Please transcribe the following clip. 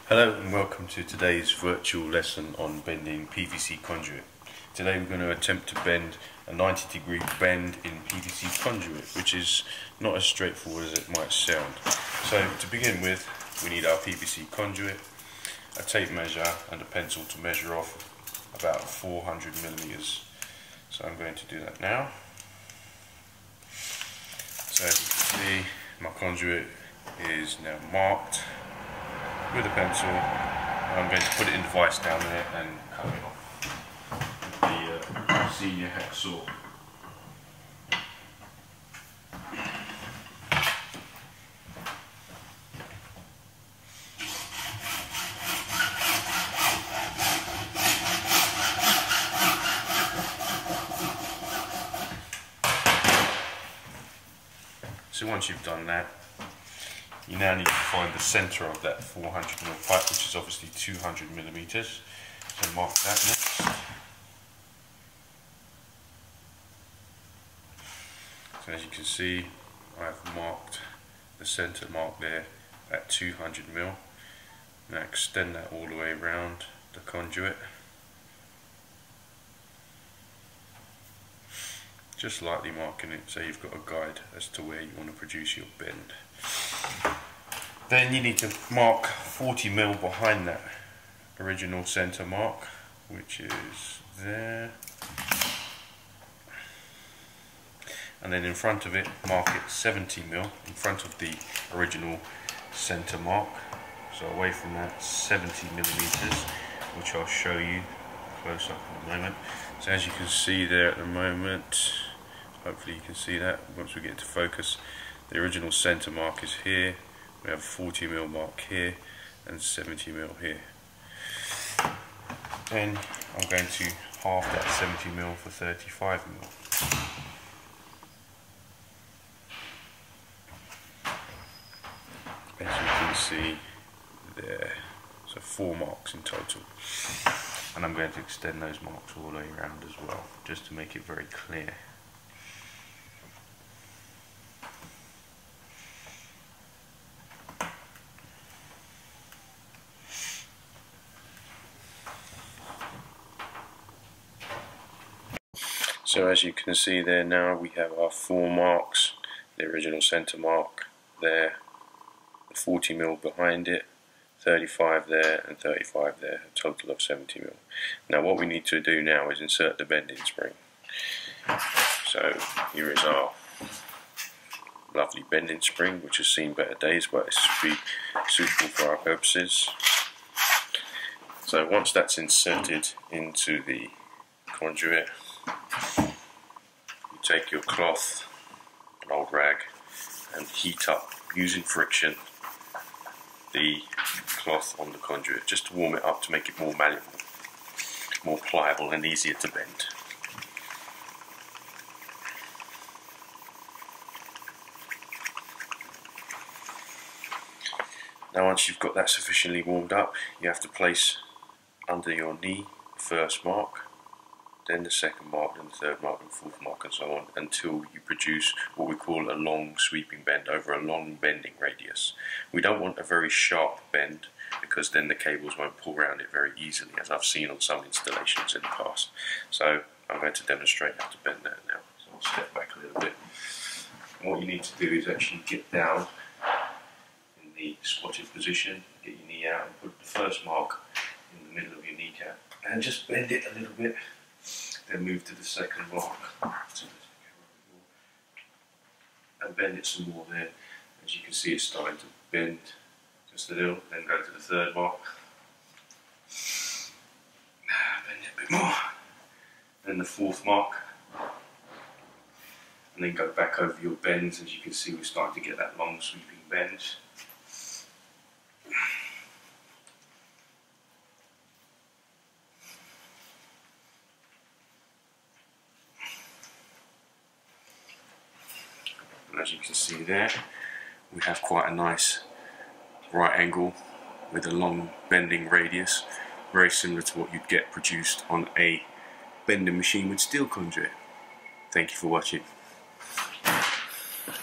Hello and welcome to today's virtual lesson on bending PVC conduit. Today we're going to attempt to bend a 90-degree bend in PVC conduit, which is not as straightforward as it might sound. So to begin with, we need our PVC conduit, a tape measure and a pencil to measure off about 400 millimeters. So I'm going to do that now. So as you can see, my conduit is now marked with a pencil. I'm going to put it in the vise down there and cut it off with the senior hacksaw. So once you've done that, you now need to find the centre of that 400mm pipe, which is obviously 200mm. So mark that next. So as you can see, I've marked the centre mark there at 200mm. Now extend that all the way around the conduit. Just lightly marking it so you've got a guide as to where you want to produce your bend. Then you need to mark 40mm behind that original centre mark, which is there. And then in front of it, mark it 70mm in front of the original centre mark. So away from that, 70mm, which I'll show you close up in a moment. So as you can see there at the moment, hopefully you can see that once we get into focus, the original centre mark is here. We have a 40mm mark here and 70mm here. Then I'm going to half that 70mm for 35mm. As you can see there, so 4 marks in total. And I'm going to extend those marks all the way around as well, just to make it very clear. So as you can see there now, we have our 4 marks, the original centre mark there, the 40mm behind it, 35 there and 35 there, a total of 70mm. Now what we need to do now is insert the bending spring. So here is our lovely bending spring, which has seen better days, but it should be suitable for our purposes. So once that's inserted into the conduit, you take your cloth, an old rag, and heat up using friction the cloth on the conduit, just to warm it up to make it more malleable, more pliable and easier to bend. Now once you've got that sufficiently warmed up, you have to place under your knee the first mark, then the second mark, then the third mark and fourth mark and so on, until you produce what we call a long sweeping bend over a long bending radius. We don't want a very sharp bend, because then the cables won't pull around it very easily, as I've seen on some installations in the past. So I'm going to demonstrate how to bend that now. So I'll step back a little bit. And what you need to do is actually get down in the squatted position, get your knee out and put the first mark in the middle of your kneecap and just bend it a little bit. Then move to the second mark and bend it some more there. As you can see, it's starting to bend just a little. Then go to the third mark, bend it a bit more, then the fourth mark, and then go back over your bends. As you can see, we're starting to get that long sweeping bend. As you can see there, we have quite a nice right angle with a long bending radius, very similar to what you'd get produced on a bending machine with steel conduit. Thank you for watching.